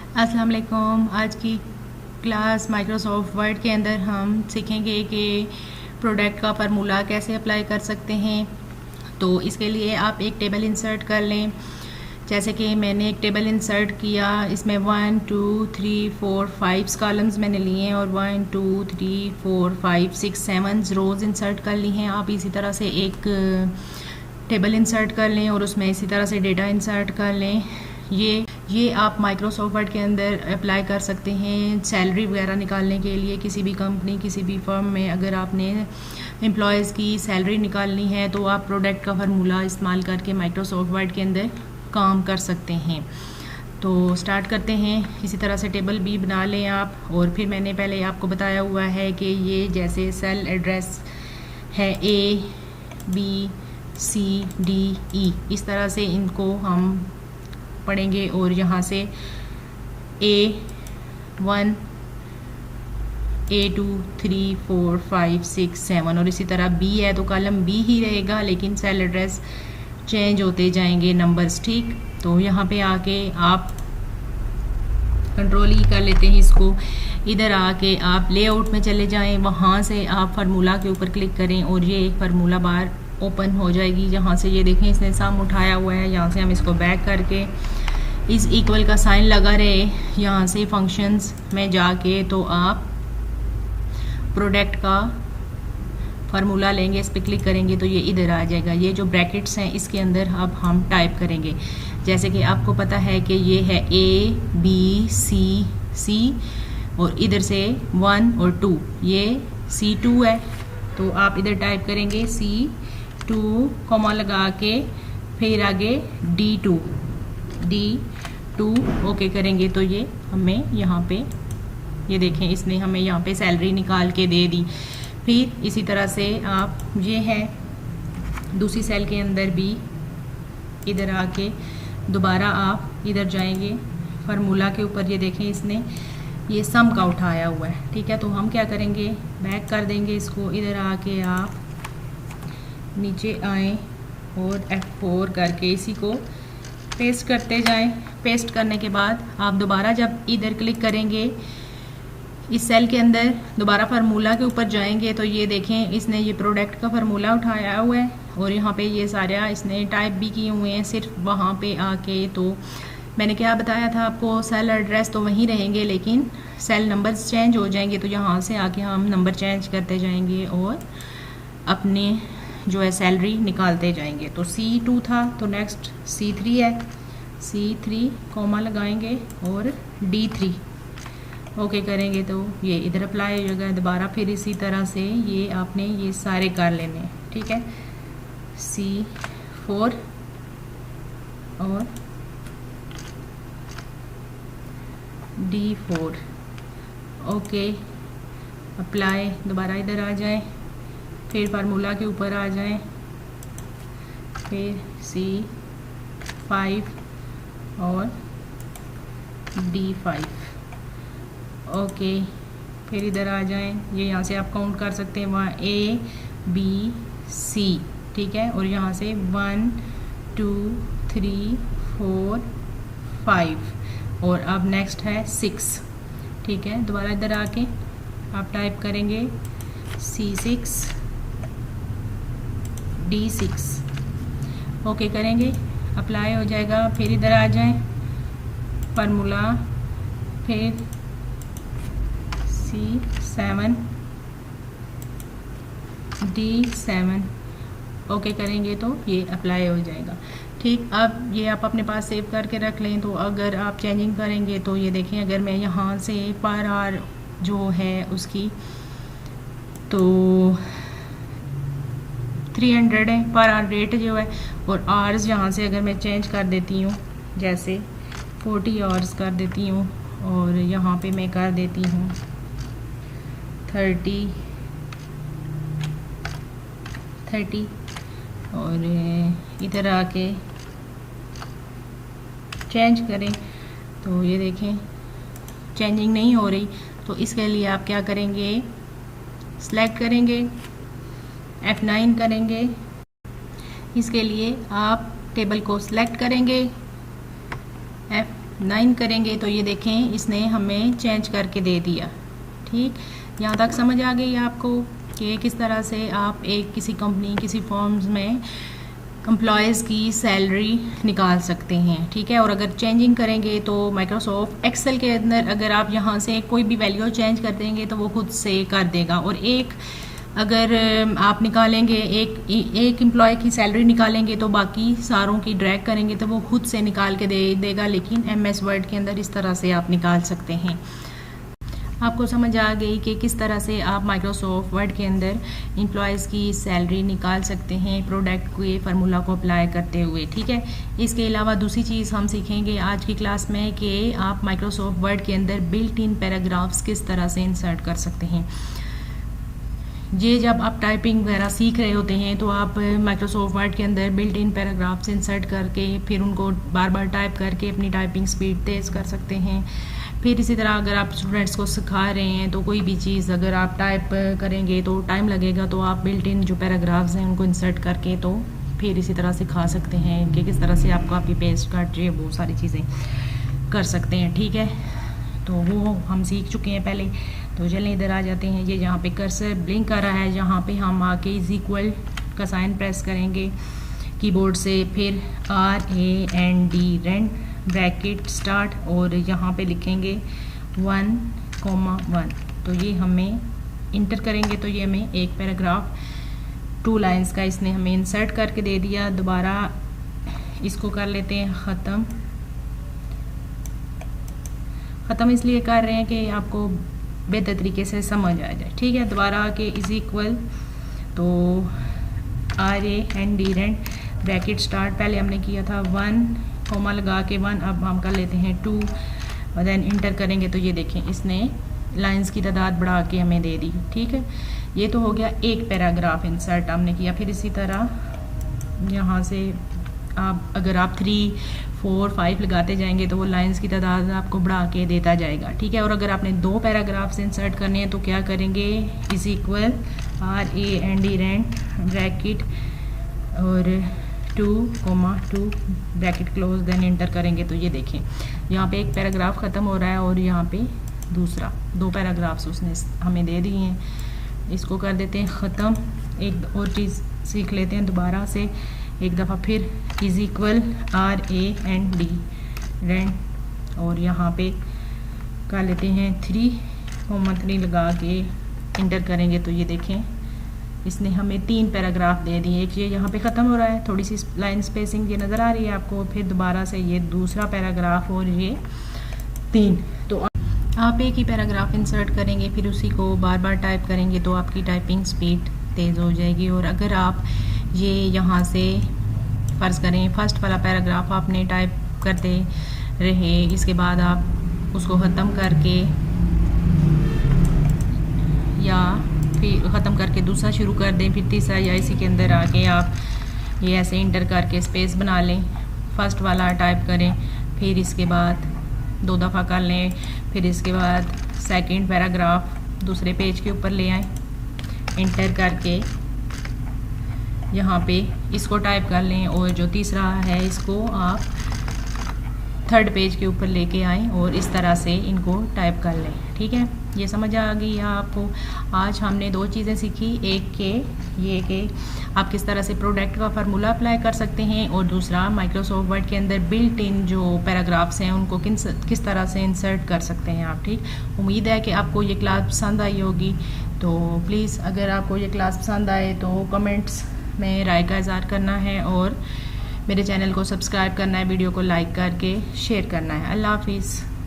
अस्सलाम वालेकुम। आज की क्लास माइक्रोसॉफ्ट वर्ड के अंदर हम सीखेंगे कि प्रोडक्ट का फार्मूला कैसे अप्लाई कर सकते हैं। तो इसके लिए आप एक टेबल इंसर्ट कर लें। जैसे कि मैंने एक टेबल इंसर्ट किया, इसमें 1 2 3 4 5 कॉलम्स मैंने लिए हैं और 1 2 3 4 5 6 7 रोज़ इंसर्ट कर ली हैं। आप इसी तरह से एक टेबल इंसर्ट कर लें और उसमें इसी तरह से डेटा इंसर्ट कर लें। ये आप माइक्रोसॉफ्ट वर्ड के अंदर अप्लाई कर सकते हैं सैलरी वगैरह निकालने के लिए। किसी भी कंपनी, किसी भी फर्म में अगर आपने एम्प्लॉयज़ की सैलरी निकालनी है तो आप प्रोडक्ट का फार्मूला इस्तेमाल करके माइक्रोसॉफ्ट वर्ड के अंदर काम कर सकते हैं। तो स्टार्ट करते हैं। इसी तरह से टेबल भी बना लें आप। और फिर मैंने पहले आपको बताया हुआ है कि ये जैसे सेल एड्रेस है ABCDE, इस तरह से इनको हम पढ़ेंगे। और यहाँ से A1 A2 3 4 5 6 7 और इसी तरह B है तो कॉलम B ही रहेगा, लेकिन सेल एड्रेस चेंज होते जाएंगे नंबर्स। ठीक, तो यहाँ पे आके आप कंट्रोल ही कर लेते हैं इसको। इधर आके आप लेआउट में चले जाएं, वहाँ से आप फार्मूला के ऊपर क्लिक करें और ये एक फार्मूला बार ओपन हो जाएगी। यहाँ से ये देखें इसने सम उठाया हुआ है। यहाँ से हम इसको बैक करके इस इक्वल का साइन लगा रहे, यहाँ से फंक्शंस में जाके तो आप प्रोडक्ट का फार्मूला लेंगे, इस पर क्लिक करेंगे तो ये इधर आ जाएगा। ये जो ब्रैकेट्स हैं इसके अंदर अब हम टाइप करेंगे। जैसे कि आपको पता है कि ये है ABCC और इधर से 1 और 2, ये C2 है तो आप इधर टाइप करेंगे C2 कॉमा लगा के फिर आगे D2 ओके करेंगे तो ये हमें यहाँ पे ये देखें इसने हमें यहाँ पे सैलरी निकाल के दे दी। फिर इसी तरह से आप ये है दूसरी सेल के अंदर भी इधर आके दोबारा आप इधर जाएंगे फार्मूला के ऊपर। ये देखें इसने ये सम का उठाया हुआ है। ठीक है, तो हम क्या करेंगे, बैक कर देंगे इसको। इधर आके आप नीचे आएँ और F4 करके इसी को पेस्ट करते जाएं। पेस्ट करने के बाद आप दोबारा जब इधर क्लिक करेंगे इस सेल के अंदर दोबारा फार्मूला के ऊपर जाएंगे तो ये देखें इसने ये प्रोडक्ट का फार्मूला उठाया हुआ है और यहाँ पे ये सारा इसने टाइप भी किए हुए हैं सिर्फ वहाँ पे आके। तो मैंने क्या बताया था आपको, सेल एड्रेस तो वहीं रहेंगे लेकिन सेल नंबर्स चेंज हो जाएंगे। तो यहाँ से आके हम नंबर चेंज करते जाएंगे और अपने जो है सैलरी निकालते जाएंगे। तो C2 था तो नेक्स्ट C3 है, C3 कॉमा लगाएंगे और D3 ओके करेंगे तो ये इधर अप्लाई हो जाएगा। दोबारा फिर इसी तरह से ये आपने ये सारे कर लेने हैं। ठीक है, C4 और D4 ओके अप्लाई। दोबारा इधर आ जाए, फिर फार्मूला के ऊपर आ जाएं, फिर C5 और D5 ओके फिर इधर आ जाएं। ये यहाँ से आप काउंट कर सकते हैं, वहाँ ABC ठीक है, और यहाँ से 1 2 3 4 5 और अब नेक्स्ट है 6। ठीक है, दोबारा इधर आके आप टाइप करेंगे C6 D6 ओके करेंगे, अप्लाई हो जाएगा। फिर इधर आ जाएं फार्मूला, फिर C7 D7 ओके करेंगे तो ये अप्लाई हो जाएगा। ठीक, अब ये आप अपने पास सेव करके रख लें। तो अगर आप चेंजिंग करेंगे तो ये देखें अगर मैं यहाँ से पर आवर जो है उसकी तो 300 है पर आवर रेट जो है, और आवर्स यहाँ से अगर मैं चेंज कर देती हूँ जैसे 40 आवर्स कर देती हूँ और यहाँ पे मैं कर देती हूँ 30 और इधर आके चेंज करें तो ये देखें चेंजिंग नहीं हो रही। तो इसके लिए आप क्या करेंगे, सेलेक्ट करेंगे F9 करेंगे। इसके लिए आप टेबल को सिलेक्ट करेंगे 9 करेंगे तो ये देखें इसने हमें चेंज करके दे दिया। ठीक, यहाँ तक समझ आ गई आपको कि किस तरह से आप एक किसी कंपनी किसी फर्म्स में एम्प्लॉयज़ की सैलरी निकाल सकते हैं। ठीक है, और अगर चेंजिंग करेंगे तो माइक्रोसॉफ्ट एक्सेल के अंदर अगर आप यहाँ से कोई भी वैल्यू चेंज कर देंगे तो वो खुद से कर देगा। और एक अगर आप निकालेंगे एक एम्प्लॉय की सैलरी निकालेंगे तो बाकी सारों की ड्रैग करेंगे तो वो खुद से निकाल के दे देगा, लेकिन MS वर्ड के अंदर इस तरह से आप निकाल सकते हैं। आपको समझ आ गई कि किस तरह से आप माइक्रोसॉफ्ट वर्ड के अंदर एम्प्लॉयज़ की सैलरी निकाल सकते हैं प्रोडक्ट के फार्मूला को अप्लाई करते हुए। ठीक है, इसके अलावा दूसरी चीज़ हम सीखेंगे आज की क्लास में कि आप माइक्रोसॉफ्ट वर्ड के अंदर बिल्ट इन पैराग्राफ्स किस तरह से इंसर्ट कर सकते हैं। ये जब आप टाइपिंग वगैरह सीख रहे होते हैं तो आप माइक्रोसॉफ्ट वर्ड के अंदर बिल्ट इन पैराग्राफ्स इंसर्ट करके फिर उनको बार बार टाइप करके अपनी टाइपिंग स्पीड तेज़ कर सकते हैं। फिर इसी तरह अगर आप स्टूडेंट्स को सिखा रहे हैं तो कोई भी चीज़ अगर आप टाइप करेंगे तो टाइम लगेगा, तो आप बिल्ट इन जो पैराग्राफ्स हैं उनको इंसर्ट करके तो फिर इसी तरह सिखा सकते हैं कि किस तरह से आप कॉपी पेस्ट करके वो सारी चीज़ें कर सकते हैं। ठीक है, तो वो हम सीख चुके हैं पहले। तो चलें इधर आ जाते हैं। ये जहाँ पे कर्सर ब्लिंक कर रहा है जहाँ पे हम आके इज इक्वल का साइन प्रेस करेंगे कीबोर्ड से, फिर RAND रेंड ब्रैकेट स्टार्ट और यहाँ पे लिखेंगे 1,1। तो ये हमें इंटर करेंगे तो ये हमें एक पैराग्राफ 2 लाइंस का इसने हमें इंसर्ट करके दे दिया। दोबारा इसको कर लेते हैं ख़त्म इसलिए कर रहे हैं कि आपको बेहतर तरीके से समझ आ जाए। ठीक है, दोबारा आके इज इक्वल तो RAND रेंड ब्रैकेट स्टार्ट पहले हमने किया था 1 कॉमा लगा के 1, अब हम कर लेते हैं 2 और देन इंटर करेंगे तो ये देखें इसने लाइंस की तादाद बढ़ा के हमें दे दी। ठीक है, ये तो हो गया एक पैराग्राफ इंसर्ट हमने किया। फिर इसी तरह यहाँ से आप अगर आप 3, 4, 5 लगाते जाएंगे तो वो लाइंस की तादाद आपको बढ़ा के देता जाएगा। ठीक है, और अगर आपने 2 पैराग्राफ्स इंसर्ट करने हैं तो क्या करेंगे, is equal RAND rand bracket और 2,2 ब्रैकेट क्लोज देन इंटर करेंगे तो ये देखें यहाँ पे एक पैराग्राफ ख़त्म हो रहा है और यहाँ पे दूसरा 2 पैराग्राफ्स उसने हमें दे दिए हैं। इसको कर देते हैं ख़त्म। एक और चीज़ सीख लेते हैं दोबारा से एक दफ़ा फिर इज इक्वल RAND रेंड और यहाँ पे कर लेते हैं 3,3 लगा के इंटर करेंगे तो ये देखें इसने हमें 3 पैराग्राफ दे दिए। एक ये यहाँ पे ख़त्म हो रहा है, थोड़ी सी लाइन स्पेसिंग ये नज़र आ रही है आपको, फिर दोबारा से ये दूसरा पैराग्राफ और ये 3। तो आप एक ही पैराग्राफ इंसर्ट करेंगे फिर उसी को बार बार टाइप करेंगे तो आपकी टाइपिंग स्पीड तेज़ हो जाएगी। और अगर आप ये यहाँ से फ़र्ज़ करें फर्स्ट वाला पैराग्राफ आपने टाइप करते रहे, इसके बाद आप उसको ख़त्म करके या फिर ख़त्म करके दूसरा शुरू कर दें, फिर तीसरा या इसी के अंदर आके आप ये ऐसे इंटर करके स्पेस बना लें, फर्स्ट वाला टाइप करें, फिर इसके बाद 2 दफ़ा कर लें, फिर इसके बाद सेकंड पैराग्राफ दूसरे पेज के ऊपर ले आएँ, इंटर करके यहाँ पे इसको टाइप कर लें और जो तीसरा है इसको आप थर्ड पेज के ऊपर लेके आएँ और इस तरह से इनको टाइप कर लें। ठीक है, ये समझ आ गई है आपको। आज हमने 2 चीज़ें सीखी, एक के ये कि आप किस तरह से प्रोडक्ट का फार्मूला अप्लाई कर सकते हैं और दूसरा माइक्रोसॉफ्ट वर्ड के अंदर बिल्ट इन जो पैराग्राफ्स हैं उनको किस तरह से इंसर्ट कर सकते हैं आप। ठीक, उम्मीद है कि आपको ये क्लास पसंद आई होगी। तो प्लीज़ अगर आपको ये क्लास पसंद आए तो कमेंट्स में राय का इज़हार करना है और मेरे चैनल को सब्सक्राइब करना है, वीडियो को लाइक करके शेयर करना है। अल्लाह हाफिज़।